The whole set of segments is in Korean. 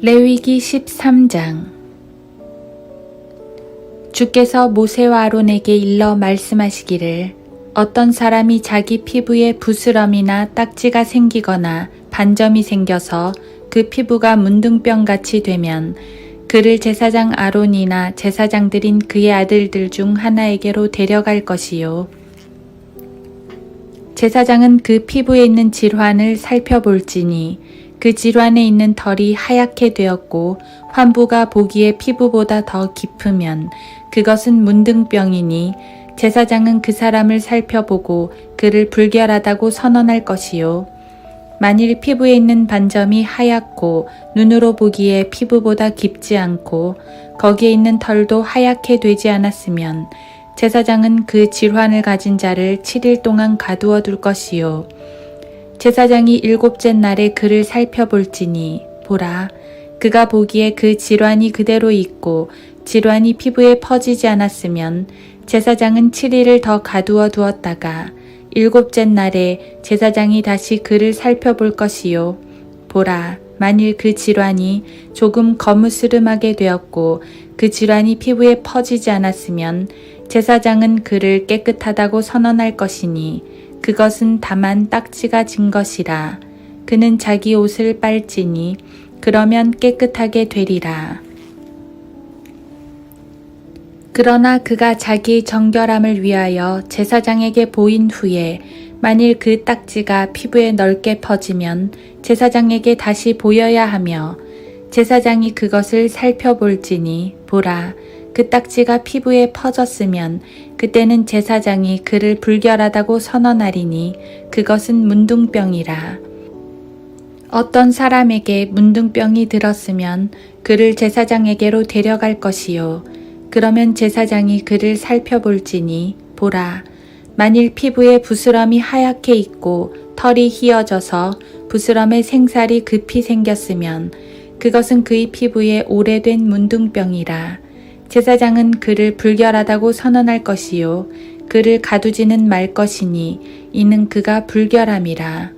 레위기 13장. 주께서 모세와 아론에게 일러 말씀하시기를, 어떤 사람이 자기 피부에 부스럼이나 딱지가 생기거나 반점이 생겨서 그 피부가 문둥병같이 되면 그를 제사장 아론이나 제사장들인 그의 아들들 중 하나에게로 데려갈 것이요. 제사장은 그 피부에 있는 질환을 살펴볼지니 그 질환에 있는 털이 하얗게 되었고 환부가 보기에 피부보다 더 깊으면 그것은 문둥병이니 제사장은 그 사람을 살펴보고 그를 불결하다고 선언할 것이요. 만일 피부에 있는 반점이 하얗고 눈으로 보기에 피부보다 깊지 않고 거기에 있는 털도 하얗게 되지 않았으면 제사장은 그 질환을 가진 자를 7일 동안 가두어 둘 것이요. 제사장이 7째 날에 그를 살펴볼지니 보라, 그가 보기에 그 질환이 그대로 있고 질환이 피부에 퍼지지 않았으면 제사장은 7일을 더 가두어 두었다가 7째 날에 제사장이 다시 그를 살펴볼 것이요. 보라, 만일 그 질환이 조금 거무스름하게 되었고 그 질환이 피부에 퍼지지 않았으면 제사장은 그를 깨끗하다고 선언할 것이니 그것은 다만 딱지가 진 것이라. 그는 자기 옷을 빨지니 그러면 깨끗하게 되리라. 그러나 그가 자기 정결함을 위하여 제사장에게 보인 후에 만일 그 딱지가 피부에 넓게 퍼지면 제사장에게 다시 보여야 하며 제사장이 그것을 살펴볼지니 보라, 그 딱지가 피부에 퍼졌으면 그때는 제사장이 그를 불결하다고 선언하리니 그것은 문둥병이라. 어떤 사람에게 문둥병이 들었으면 그를 제사장에게로 데려갈 것이요. 그러면 제사장이 그를 살펴볼지니 보라, 만일 피부에 부스럼이 하얗게 있고 털이 휘어져서 부스럼에 생살이 급히 생겼으면 그것은 그의 피부에 오래된 문둥병이라. 제사장은 그를 불결하다고 선언할 것이요. 그를 가두지는 말 것이니 이는 그가 불결함이라.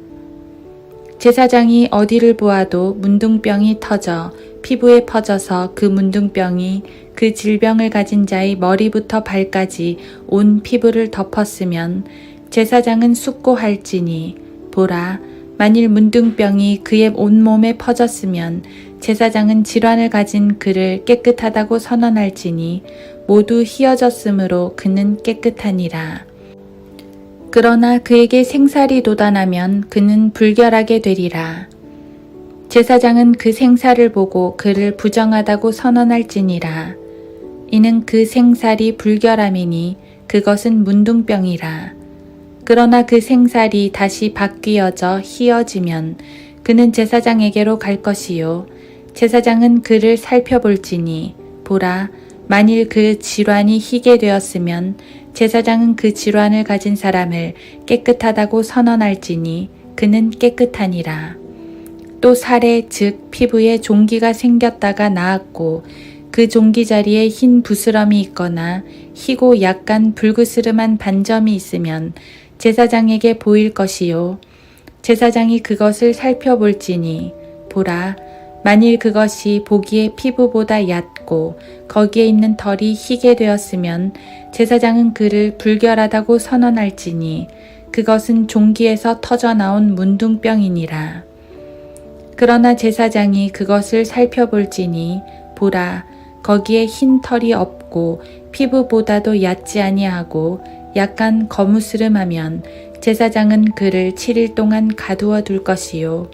제사장이 어디를 보아도 문둥병이 터져 피부에 퍼져서 그 문둥병이 그 질병을 가진 자의 머리부터 발까지 온 피부를 덮었으면 제사장은 숙고할지니 보라, 만일 문둥병이 그의 온몸에 퍼졌으면 제사장은 질환을 가진 그를 깨끗하다고 선언할지니 모두 휘어졌으므로 그는 깨끗하니라. 그러나 그에게 생살이 돋아나면 그는 불결하게 되리라. 제사장은 그 생살을 보고 그를 부정하다고 선언할지니라. 이는 그 생살이 불결함이니 그것은 문둥병이라. 그러나 그 생살이 다시 바뀌어져 휘어지면 그는 제사장에게로 갈 것이요. 제사장은 그를 살펴볼지니 보라, 만일 그 질환이 희게 되었으면 제사장은 그 질환을 가진 사람을 깨끗하다고 선언할지니 그는 깨끗하니라. 또 살에 즉 피부에 종기가 생겼다가 나았고 그 종기 자리에 흰 부스럼이 있거나 희고 약간 불그스름한 반점이 있으면 제사장에게 보일 것이요. 제사장이 그것을 살펴볼지니 보라, 만일 그것이 보기에 피부보다 얕고 거기에 있는 털이 희게 되었으면 제사장은 그를 불결하다고 선언할지니 그것은 종기에서 터져나온 문둥병이니라. 그러나 제사장이 그것을 살펴볼지니 보라, 거기에 흰 털이 없고 피부보다도 얕지 아니하고 약간 거무스름하면 제사장은 그를 7일 동안 가두어 둘 것이요.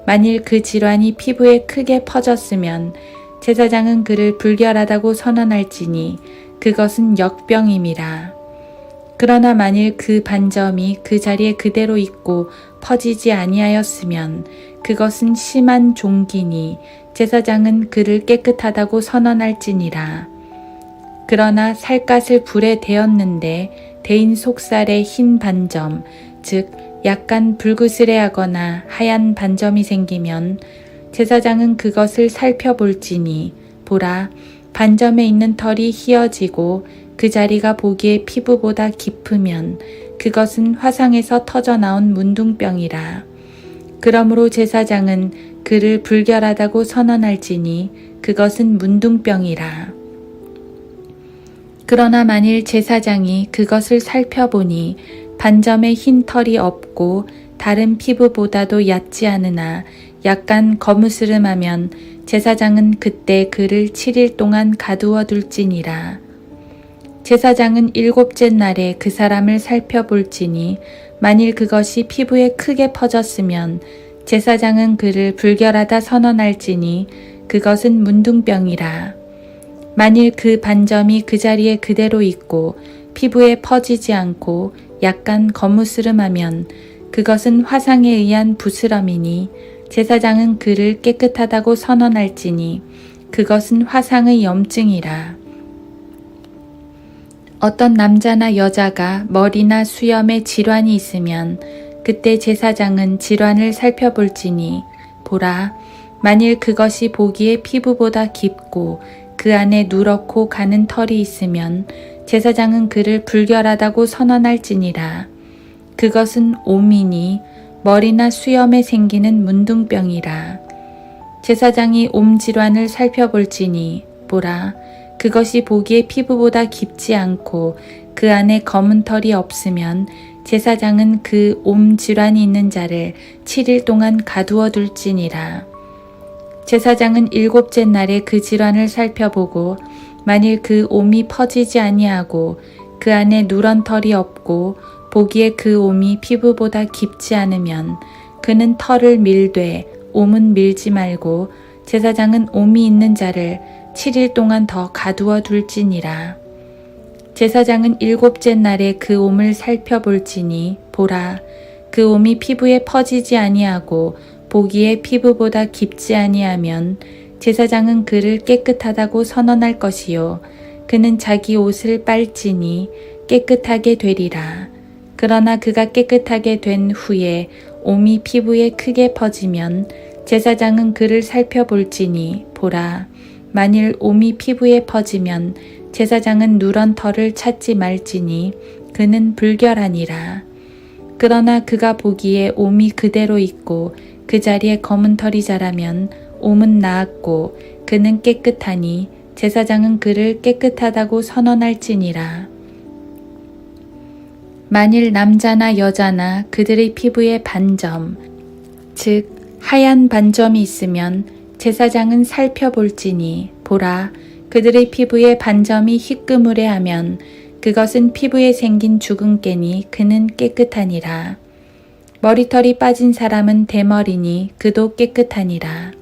만일 그 질환이 피부에 크게 퍼졌으면 제사장은 그를 불결하다고 선언할지니 그것은 역병임이라. 그러나 만일 그 반점이 그 자리에 그대로 있고 퍼지지 아니하였으면 그것은 심한 종기니 제사장은 그를 깨끗하다고 선언할지니라. 그러나 살갗을 불에 데었는데 데인 속살에 흰 반점, 즉 약간 불그스레하거나 하얀 반점이 생기면 제사장은 그것을 살펴볼지니 보라, 반점에 있는 털이 휘어지고 그 자리가 보기에 피부보다 깊으면 그것은 화상에서 터져나온 문둥병이라. 그러므로 제사장은 그를 불결하다고 선언할지니 그것은 문둥병이라. 그러나 만일 제사장이 그것을 살펴보니 반점에 흰 털이 없고 다른 피부보다도 얕지 않으나 약간 거무스름하면 제사장은 그때 그를 7일 동안 가두어 둘지니라. 제사장은 7째 날에 그 사람을 살펴볼지니 만일 그것이 피부에 크게 퍼졌으면 제사장은 그를 불결하다 선언할지니 그것은 문둥병이라. 만일 그 반점이 그 자리에 그대로 있고 피부에 퍼지지 않고 약간 거무스름하면 그것은 화상에 의한 부스럼이니 제사장은 그를 깨끗하다고 선언할지니 그것은 화상의 염증이라. 어떤 남자나 여자가 머리나 수염에 질환이 있으면 그때 제사장은 질환을 살펴볼지니 보라, 만일 그것이 보기에 피부보다 깊고 그 안에 누렇고 가는 털이 있으면 제사장은 그를 불결하다고 선언할지니라. 그것은 옴이니 머리나 수염에 생기는 문둥병이라. 제사장이 옴 질환을 살펴볼지니 보라, 그것이 보기에 피부보다 깊지 않고 그 안에 검은 털이 없으면 제사장은 그 옴 질환이 있는 자를 7일 동안 가두어 둘지니라. 제사장은 7째 날에 그 질환을 살펴보고 만일 그 옴이 퍼지지 아니하고 그 안에 누런 털이 없고 보기에 그 옴이 피부보다 깊지 않으면 그는 털을 밀되 옴은 밀지 말고 제사장은 옴이 있는 자를 7일 동안 더 가두어 둘지니라. 제사장은 7째 날에 그 옴을 살펴볼지니 보라, 그 옴이 피부에 퍼지지 아니하고 보기에 피부보다 깊지 아니하면 제사장은 그를 깨끗하다고 선언할 것이요 그는 자기 옷을 빨지니 깨끗하게 되리라. 그러나 그가 깨끗하게 된 후에 옴이 피부에 크게 퍼지면 제사장은 그를 살펴볼지니 보라, 만일 옴이 피부에 퍼지면 제사장은 누런 털을 찾지 말지니 그는 불결하니라. 그러나 그가 보기에 옴이 그대로 있고 그 자리에 검은 털이 자라면 옴은 나았고 그는 깨끗하니 제사장은 그를 깨끗하다고 선언할지니라. 만일 남자나 여자나 그들의 피부에 반점, 즉 하얀 반점이 있으면 제사장은 살펴볼지니 보라, 그들의 피부에 반점이 희끄무레하면 그것은 피부에 생긴 주근깨니 그는 깨끗하니라. 머리털이 빠진 사람은 대머리니 그도 깨끗하니라.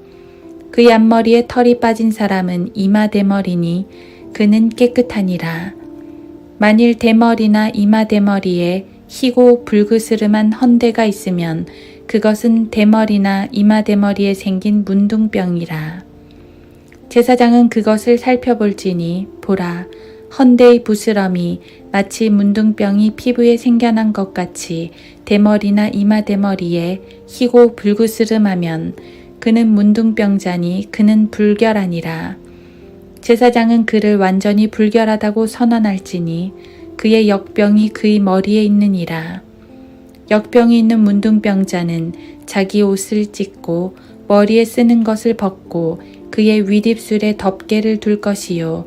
그의 앞머리에 털이 빠진 사람은 이마 대머리니 그는 깨끗하니라. 만일 대머리나 이마 대머리에 희고 불그스름한 헌대가 있으면 그것은 대머리나 이마 대머리에 생긴 문둥병이라. 제사장은 그것을 살펴볼지니 보라, 헌대의 부스럼이 마치 문둥병이 피부에 생겨난 것 같이 대머리나 이마 대머리에 희고 불그스름하면 그는 문둥병자니 그는 불결하니라. 제사장은 그를 완전히 불결하다고 선언할지니 그의 역병이 그의 머리에 있느니라. 역병이 있는 문둥병자는 자기 옷을 찢고 머리에 쓰는 것을 벗고 그의 윗입술에 덮개를 둘 것이요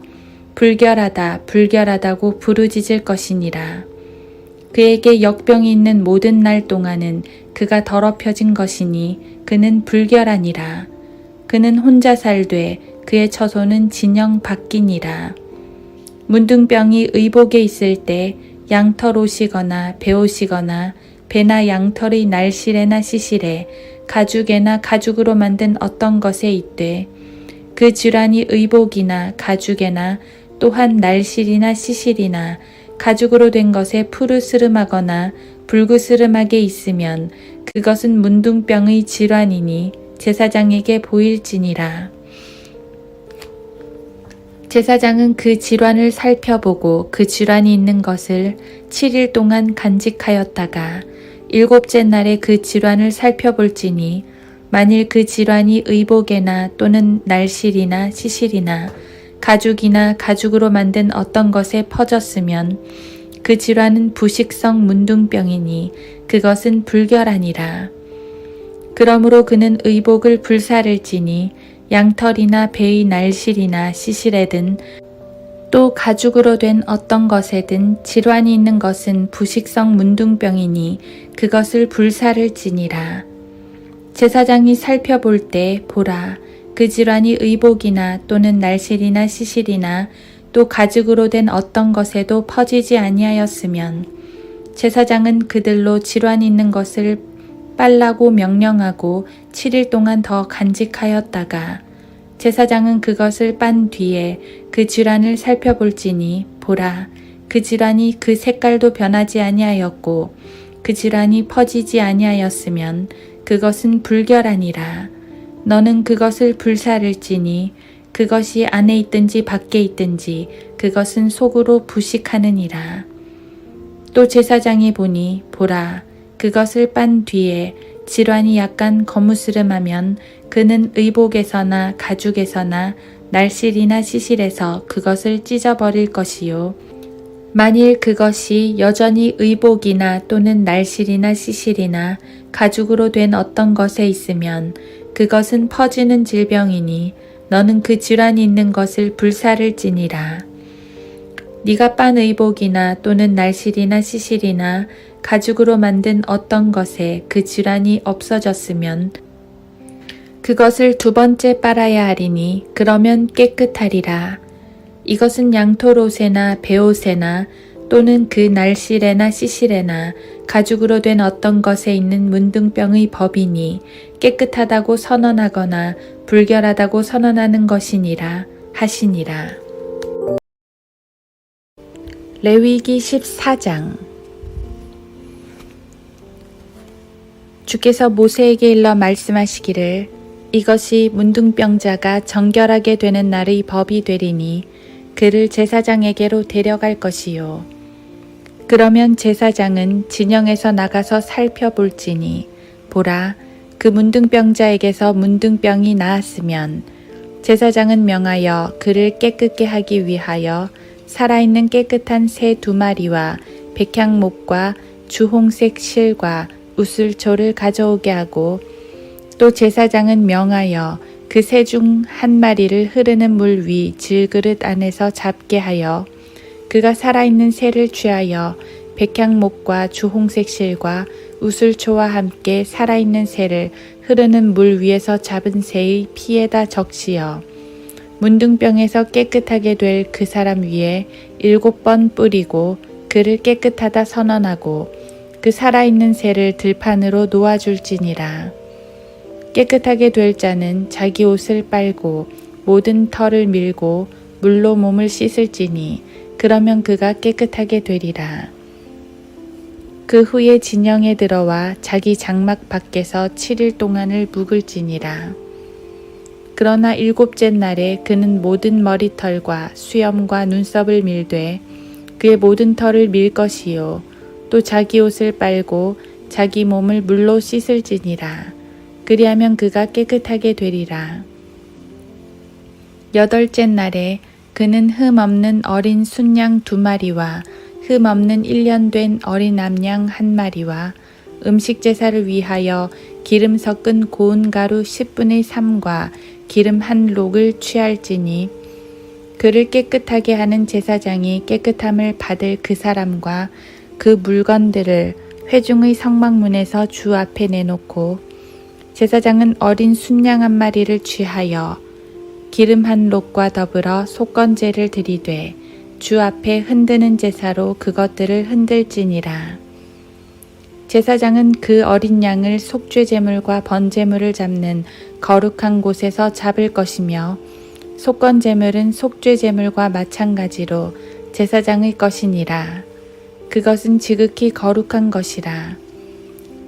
불결하다 불결하다고 부르짖을 것이니라. 그에게 역병이 있는 모든 날 동안은 그가 더럽혀진 것이니 그는 불결하니라. 그는 혼자 살되 그의 처소는 진영 밖이니라. 문둥병이 의복에 있을 때 양털 옷이거나 베옷이거나 배나 양털의 날실에나 시실에 가죽에나 가죽으로 만든 어떤 것에 있되 그 질환이 의복이나 가죽에나 또한 날실이나 시실이나 가죽으로 된 것에 푸르스름하거나 붉으스름하게 있으면 그것은 문둥병의 질환이니 제사장에게 보일지니라. 제사장은 그 질환을 살펴보고 그 질환이 있는 것을 7일 동안 간직하였다가 7째 날에 그 질환을 살펴볼지니 만일 그 질환이 의복에나 또는 날실이나 시실이나 가죽이나 가죽으로 만든 어떤 것에 퍼졌으면 그 질환은 부식성 문둥병이니 그것은 불결하니라. 그러므로 그는 의복을 불사를지니 양털이나 배의 날실이나 시실에든 또 가죽으로 된 어떤 것에든 질환이 있는 것은 부식성 문둥병이니 그것을 불사를지니라. 제사장이 살펴볼 때 보라, 그 질환이 의복이나 또는 날실이나 시실이나 또 가죽으로 된 어떤 것에도 퍼지지 아니하였으면 제사장은 그들로 질환이 있는 것을 빨라고 명령하고 7일 동안 더 간직하였다가 제사장은 그것을 빤 뒤에 그 질환을 살펴볼지니 보라, 그 질환이 그 색깔도 변하지 아니하였고 그 질환이 퍼지지 아니하였으면 그것은 불결하니라. 너는 그것을 불사를지니 그것이 안에 있든지 밖에 있든지 그것은 속으로 부식하느니라. 또 제사장이 보니 보라, 그것을 빤 뒤에 질환이 약간 거무스름하면 그는 의복에서나 가죽에서나 날실이나 시실에서 그것을 찢어버릴 것이요. 만일 그것이 여전히 의복이나 또는 날실이나 시실이나 가죽으로 된 어떤 것에 있으면 그것은 퍼지는 질병이니 너는 그 질환이 있는 것을 불사를지니라. 네가 빤 의복이나 또는 날실이나 시실이나 가죽으로 만든 어떤 것에 그 질환이 없어졌으면 그것을 2번째 빨아야 하리니 그러면 깨끗하리라. 이것은 양털옷에나 배옷에나 또는 그 날실에나 시실에나 가죽으로 된 어떤 것에 있는 문둥병의 법이니 깨끗하다고 선언하거나 불결하다고 선언하는 것이니라 하시니라. 레위기 14장. 주께서 모세에게 일러 말씀하시기를 이것이 문둥병자가 정결하게 되는 날의 법이 되리니 그를 제사장에게로 데려갈 것이요. 그러면 제사장은 진영에서 나가서 살펴볼지니 보라, 그 문둥병자에게서 문둥병이 나았으면 제사장은 명하여 그를 깨끗게 하기 위하여 살아있는 깨끗한 새 2마리와 백향목과 주홍색 실과 우슬초를 가져오게 하고 또 제사장은 명하여 그 새 중 1마리를 흐르는 물 위 질그릇 안에서 잡게 하여 그가 살아있는 새를 취하여 백향목과 주홍색 실과 우슬초와 함께 살아있는 새를 흐르는 물 위에서 잡은 새의 피에다 적시어 문둥병에서 깨끗하게 될 그 사람 위에 7번 뿌리고 그를 깨끗하다 선언하고 그 살아있는 새를 들판으로 놓아줄지니라. 깨끗하게 될 자는 자기 옷을 빨고 모든 털을 밀고 물로 몸을 씻을지니 그러면 그가 깨끗하게 되리라. 그 후에 진영에 들어와 자기 장막 밖에서 7일 동안을 묵을지니라. 그러나 7째 날에 그는 모든 머리털과 수염과 눈썹을 밀되 그의 모든 털을 밀 것이요. 또 자기 옷을 빨고 자기 몸을 물로 씻을지니라. 그리하면 그가 깨끗하게 되리라. 8째 날에 그는 흠 없는 어린 순양 2마리와 흠 없는 1년 된 어린 암양 1마리와 음식 제사를 위하여 기름 섞은 고운 가루 10분의 3과 기름 1록을 취할지니 그를 깨끗하게 하는 제사장이 깨끗함을 받을 그 사람과 그 물건들을 회중의 성막문에서 주 앞에 내놓고 제사장은 어린 순양 1마리를 취하여 기름 1록과 더불어 속건제를 드리되 주 앞에 흔드는 제사로 그것들을 흔들지니라. 제사장은 그 어린 양을 속죄제물과 번제물을 잡는 거룩한 곳에서 잡을 것이며 속건제물은 속죄제물과 마찬가지로 제사장의 것이니라. 그것은 지극히 거룩한 것이라.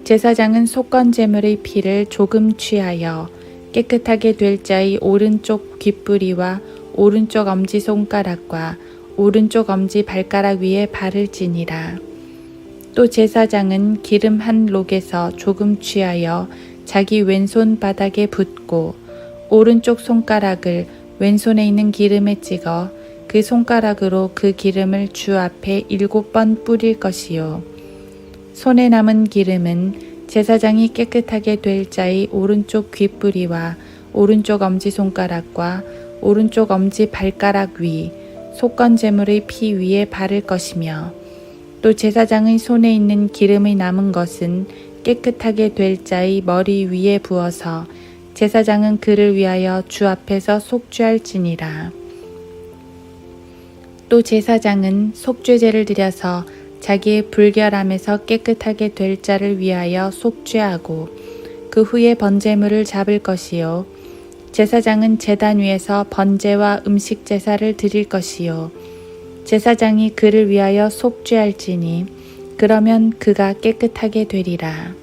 제사장은 속건제물의 피를 조금 취하여 깨끗하게 될 자의 오른쪽 귓뿌리와 오른쪽 엄지손가락과 오른쪽 엄지발가락 위에 바를지니라. 또 제사장은 기름 1록에서 조금 취하여 자기 왼손 바닥에 붓고 오른쪽 손가락을 왼손에 있는 기름에 찍어 그 손가락으로 그 기름을 주 앞에 7번 뿌릴 것이요. 손에 남은 기름은 제사장이 깨끗하게 될 자의 오른쪽 귓뿌리와 오른쪽 엄지손가락과 오른쪽 엄지 발가락 위 속건 제물의 피 위에 바를 것이며 또 제사장의 손에 있는 기름의 남은 것은 깨끗하게 될 자의 머리 위에 부어서 제사장은 그를 위하여 주 앞에서 속죄할지니라. 또 제사장은 속죄제를 드려서 자기의 불결함에서 깨끗하게 될 자를 위하여 속죄하고 그 후에 번제물을 잡을 것이요 제사장은 제단 위에서 번제와 음식 제사를 드릴 것이요 제사장이 그를 위하여 속죄할지니 그러면 그가 깨끗하게 되리라.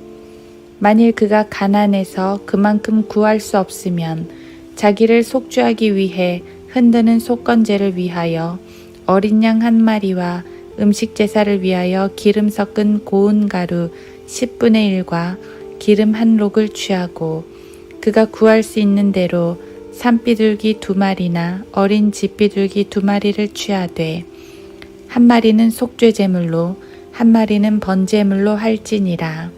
만일 그가 가난해서 그만큼 구할 수 없으면 자기를 속죄하기 위해 흔드는 속건제를 위하여 어린 양 한 마리와 음식 제사를 위하여 기름 섞은 고운 가루 10분의 1과 기름 한 록을 취하고 그가 구할 수 있는 대로 산비둘기 2마리나 어린 집비둘기 2마리를 취하되 한 마리는 속죄제물로 한 마리는 번제물로 할지니라.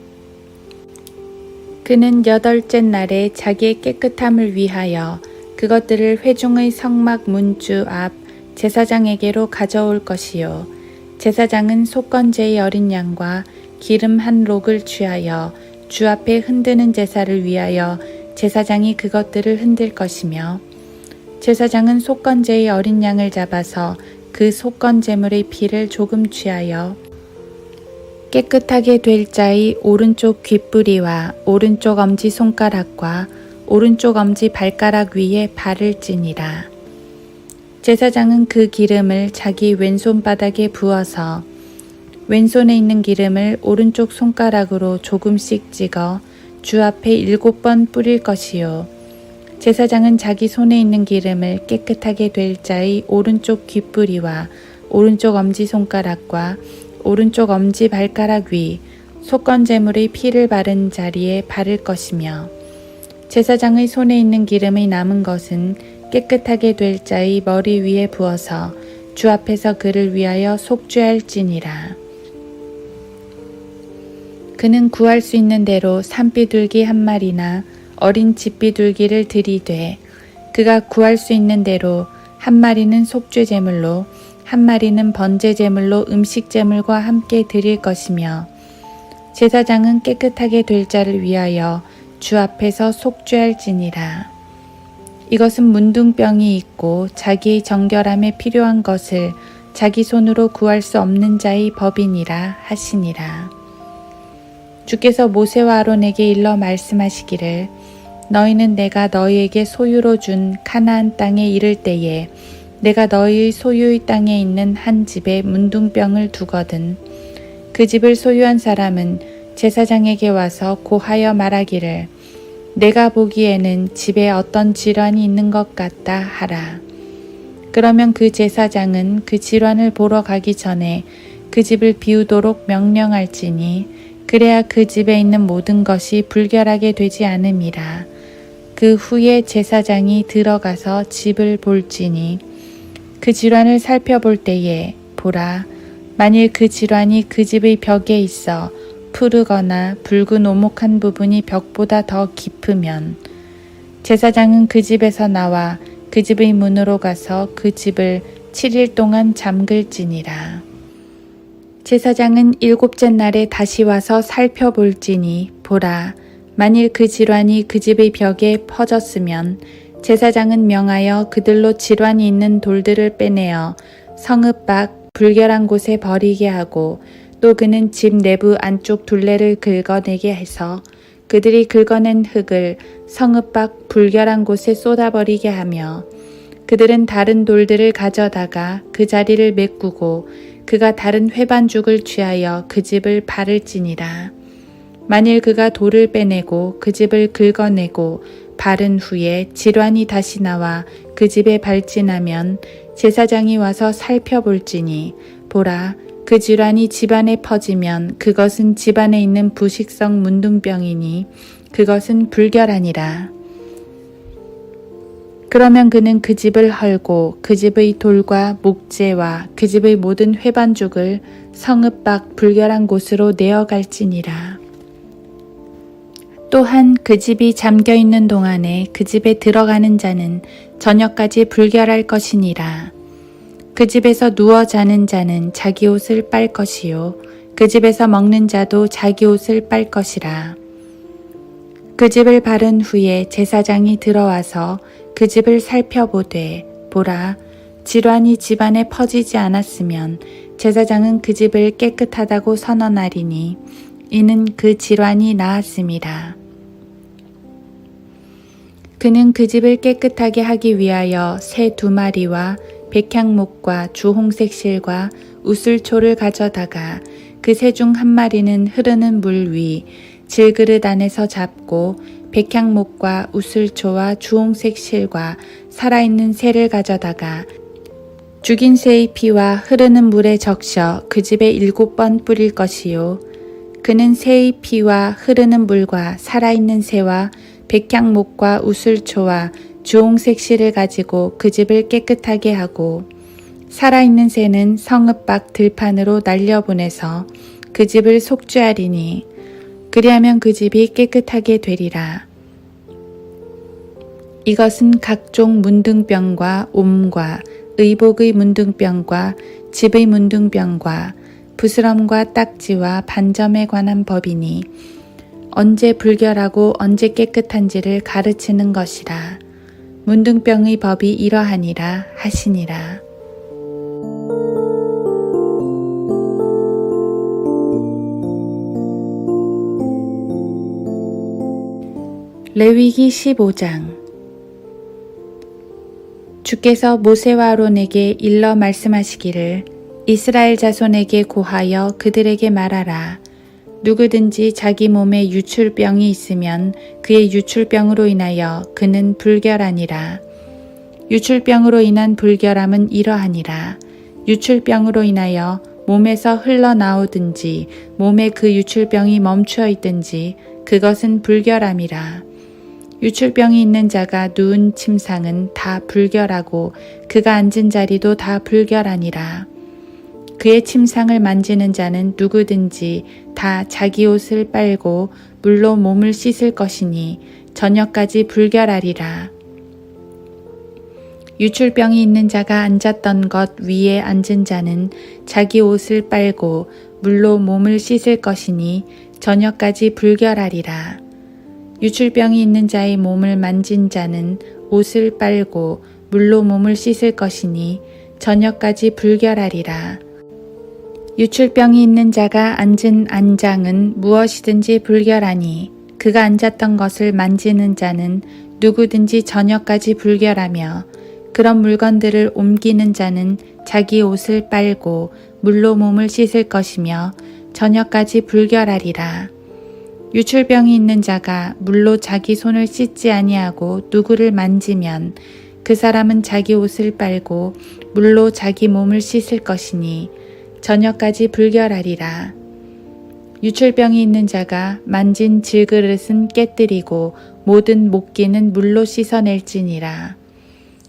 그는 8째 날에 자기의 깨끗함을 위하여 그것들을 회중의 성막 문주 앞 제사장에게로 가져올 것이요 제사장은 속건제의 어린 양과 기름 한 록을 취하여 주 앞에 흔드는 제사를 위하여 제사장이 그것들을 흔들 것이며 제사장은 속건제의 어린 양을 잡아서 그 속건제물의 피를 조금 취하여 깨끗하게 될 자의 오른쪽 귓뿌리와 오른쪽 엄지손가락과 오른쪽 엄지 발가락 위에 바를지니라. 제사장은 그 기름을 자기 왼손바닥에 부어서 왼손에 있는 기름을 오른쪽 손가락으로 조금씩 찍어 주 앞에 7번 뿌릴 것이요 제사장은 자기 손에 있는 기름을 깨끗하게 될 자의 오른쪽 귓뿌리와 오른쪽 엄지손가락과 오른쪽 엄지 발가락 위 속건제물의 피를 바른 자리에 바를 것이며 제사장의 손에 있는 기름의 남은 것은 깨끗하게 될 자의 머리 위에 부어서 주 앞에서 그를 위하여 속죄할지니라. 그는 구할 수 있는 대로 산비둘기 1마리나 어린 집비둘기를 드리되 그가 구할 수 있는 대로 1마리는 속죄제물로 1마리는 번제제물로 음식제물과 함께 드릴 것이며 제사장은 깨끗하게 될 자를 위하여 주 앞에서 속죄할지니라. 이것은 문둥병이 있고 자기의 정결함에 필요한 것을 자기 손으로 구할 수 없는 자의 법이니라 하시니라. 주께서 모세와 아론에게 일러 말씀하시기를 너희는 내가 너희에게 소유로 준 가나안 땅에 이를 때에 내가 너희의 소유의 땅에 있는 한 집에 문둥병을 두거든 그 집을 소유한 사람은 제사장에게 와서 고하여 말하기를 내가 보기에는 집에 어떤 질환이 있는 것 같다 하라. 그러면 그 제사장은 그 질환을 보러 가기 전에 그 집을 비우도록 명령할지니 그래야 그 집에 있는 모든 것이 불결하게 되지 않음이라. 그 후에 제사장이 들어가서 집을 볼지니 그 질환을 살펴볼 때에 보라 만일 그 질환이 그 집의 벽에 있어 푸르거나 붉은 오목한 부분이 벽보다 더 깊으면 제사장은 그 집에서 나와 그 집의 문으로 가서 그 집을 7일 동안 잠글지니라. 제사장은 7째 날에 다시 와서 살펴볼지니 보라 만일 그 질환이 그 집의 벽에 퍼졌으면 제사장은 명하여 그들로 질환이 있는 돌들을 빼내어 성읍 밖 불결한 곳에 버리게 하고 또 그는 집 내부 안쪽 둘레를 긁어내게 해서 그들이 긁어낸 흙을 성읍 밖 불결한 곳에 쏟아버리게 하며 그들은 다른 돌들을 가져다가 그 자리를 메꾸고 그가 다른 회반죽을 취하여 그 집을 바를지니라. 만일 그가 돌을 빼내고 그 집을 긁어내고 바른 후에 질환이 다시 나와 그 집에 발진하면 제사장이 와서 살펴볼지니 보라 그 질환이 집안에 퍼지면 그것은 집안에 있는 부식성 문둥병이니 그것은 불결하니라. 그러면 그는 그 집을 헐고 그 집의 돌과 목재와 그 집의 모든 회반죽을 성읍 밖 불결한 곳으로 내어갈지니라. 또한 그 집이 잠겨 있는 동안에 그 집에 들어가는 자는 저녁까지 불결할 것이니라. 그 집에서 누워 자는 자는 자기 옷을 빨 것이요 그 집에서 먹는 자도 자기 옷을 빨 것이라. 그 집을 바른 후에 제사장이 들어와서 그 집을 살펴보되 보라 질환이 집안에 퍼지지 않았으면 제사장은 그 집을 깨끗하다고 선언하리니 이는 그 질환이 나았음이라. 그는 그 집을 깨끗하게 하기 위하여 새 2마리와 백향목과 주홍색 실과 우슬초를 가져다가 그 새 중 1마리는 흐르는 물 위 질그릇 안에서 잡고 백향목과 우슬초와 주홍색 실과 살아있는 새를 가져다가 죽인 새의 피와 흐르는 물에 적셔 그 집에 7번 뿌릴 것이요 그는 새의 피와 흐르는 물과 살아있는 새와 백향목과 우슬초와 주홍색 실을 가지고 그 집을 깨끗하게 하고 살아있는 새는 성읍 밖 들판으로 날려보내서 그 집을 속죄하리니 그리하면 그 집이 깨끗하게 되리라. 이것은 각종 문둥병과 옴과 의복의 문둥병과 집의 문둥병과 부스럼과 딱지와 반점에 관한 법이니 언제 불결하고 언제 깨끗한지를 가르치는 것이라. 문둥병의 법이 이러하니라 하시니라. 레위기 15장. 주께서 모세와 아론에게 일러 말씀하시기를 이스라엘 자손에게 고하여 그들에게 말하라. 누구든지 자기 몸에 유출병이 있으면 그의 유출병으로 인하여 그는 불결하니라. 유출병으로 인한 불결함은 이러하니라. 유출병으로 인하여 몸에서 흘러나오든지 몸에 그 유출병이 멈추어 있든지 그것은 불결함이라. 유출병이 있는 자가 누운 침상은 다 불결하고 그가 앉은 자리도 다 불결하니라. 그의 침상을 만지는 자는 누구든지 다 자기 옷을 빨고 물로 몸을 씻을 것이니 저녁까지 불결하리라. 유출병이 있는 자가 앉았던 것 위에 앉은 자는 자기 옷을 빨고 물로 몸을 씻을 것이니 저녁까지 불결하리라. 유출병이 있는 자의 몸을 만진 자는 옷을 빨고 물로 몸을 씻을 것이니 저녁까지 불결하리라. 유출병이 있는 자가 앉은 안장은 무엇이든지 불결하니 그가 앉았던 것을 만지는 자는 누구든지 저녁까지 불결하며 그런 물건들을 옮기는 자는 자기 옷을 빨고 물로 몸을 씻을 것이며 저녁까지 불결하리라. 유출병이 있는 자가 물로 자기 손을 씻지 아니하고 누구를 만지면 그 사람은 자기 옷을 빨고 물로 자기 몸을 씻을 것이니 저녁까지 불결하리라. 유출병이 있는 자가 만진 질그릇은 깨뜨리고 모든 목기는 물로 씻어낼지니라.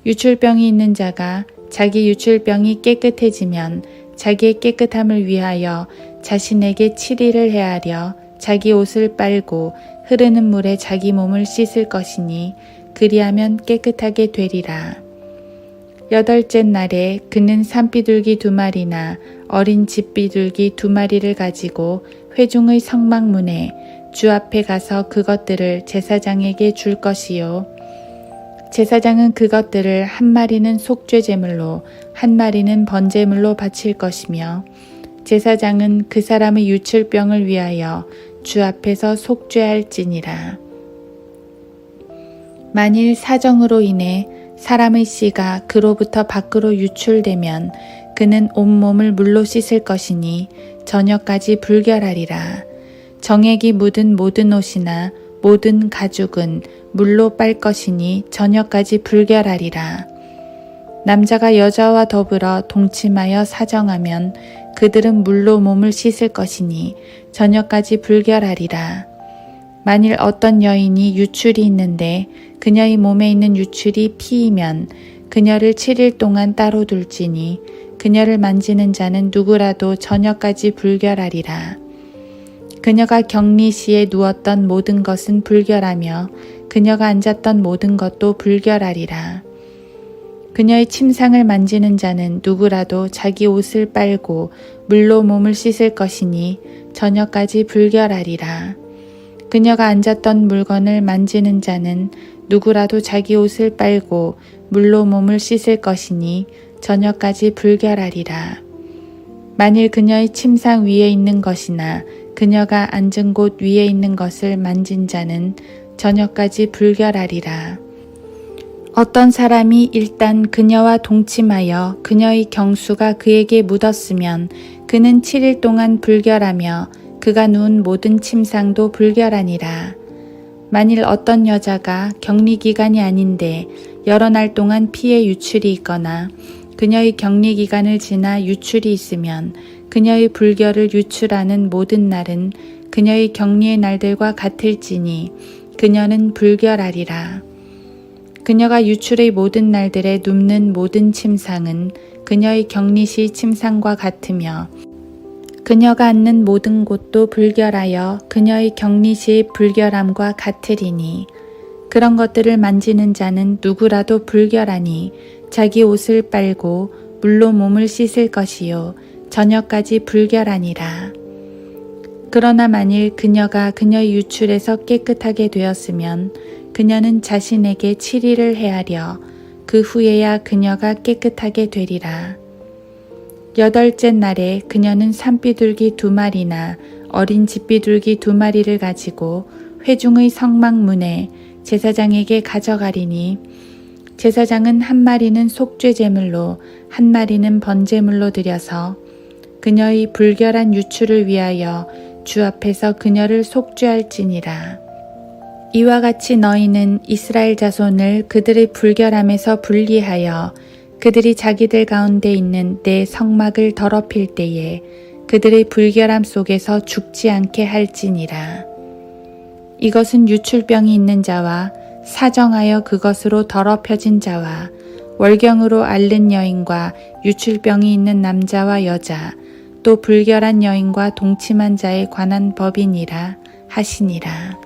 유출병이 있는 자가 자기 유출병이 깨끗해지면 자기의 깨끗함을 위하여 자신에게 7일을 헤아려 자기 옷을 빨고 흐르는 물에 자기 몸을 씻을 것이니 그리하면 깨끗하게 되리라. 8째 날에 그는 산비둘기 2마리나 어린 집비둘기 2마리를 가지고 회중의 성막문에 주 앞에 가서 그것들을 제사장에게 줄 것이요. 제사장은 그것들을 1마리는 속죄제물로 1마리는 번제물로 바칠 것이며 제사장은 그 사람의 유출병을 위하여 주 앞에서 속죄할지니라. 만일 사정으로 인해 사람의 씨가 그로부터 밖으로 유출되면 그는 온몸을 물로 씻을 것이니 저녁까지 불결하리라. 정액이 묻은 모든 옷이나 모든 가죽은 물로 빨 것이니 저녁까지 불결하리라. 남자가 여자와 더불어 동침하여 사정하면 그들은 물로 몸을 씻을 것이니 저녁까지 불결하리라. 만일 어떤 여인이 유출이 있는데 그녀의 몸에 있는 유출이 피이면 그녀를 7일 동안 따로 둘지니 그녀를 만지는 자는 누구라도 저녁까지 불결하리라. 그녀가 격리시에 누웠던 모든 것은 불결하며 그녀가 앉았던 모든 것도 불결하리라. 그녀의 침상을 만지는 자는 누구라도 자기 옷을 빨고 물로 몸을 씻을 것이니 저녁까지 불결하리라. 그녀가 앉았던 물건을 만지는 자는 누구라도 자기 옷을 빨고 물로 몸을 씻을 것이니 저녁까지 불결하리라. 만일 그녀의 침상 위에 있는 것이나 그녀가 앉은 곳 위에 있는 것을 만진 자는 저녁까지 불결하리라. 어떤 사람이 일단 그녀와 동침하여 그녀의 경수가 그에게 묻었으면 그는 7일 동안 불결하며 그가 누운 모든 침상도 불결하니라. 만일 어떤 여자가 격리기간이 아닌데 여러 날 동안 피의 유출이 있거나 그녀의 격리기간을 지나 유출이 있으면 그녀의 불결을 유출하는 모든 날은 그녀의 격리의 날들과 같을지니 그녀는 불결하리라. 그녀가 유출의 모든 날들에 눕는 모든 침상은 그녀의 격리시 침상과 같으며 그녀가 앉는 모든 곳도 불결하여 그녀의 격리시의 불결함과 같으리니 그런 것들을 만지는 자는 누구라도 불결하니 자기 옷을 빨고 물로 몸을 씻을 것이요 저녁까지 불결하니라. 그러나 만일 그녀가 그녀의 유출에서 깨끗하게 되었으면 그녀는 자신에게 7일을 헤아려 그 후에야 그녀가 깨끗하게 되리라. 8째 날에 그녀는 산비둘기 2마리나 어린 집비둘기 2마리를 가지고 회중의 성막문에 제사장에게 가져가리니 제사장은 1마리는 속죄 제물로 1마리는 번제물로 드려서 그녀의 불결한 유출을 위하여 주 앞에서 그녀를 속죄할지니라. 이와 같이 너희는 이스라엘 자손을 그들의 불결함에서 분리하여 그들이 자기들 가운데 있는 내 성막을 더럽힐 때에 그들의 불결함 속에서 죽지 않게 할지니라. 이것은 유출병이 있는 자와 사정하여 그것으로 더럽혀진 자와 월경으로 앓는 여인과 유출병이 있는 남자와 여자 또 불결한 여인과 동침한 자에 관한 법이니라 하시니라.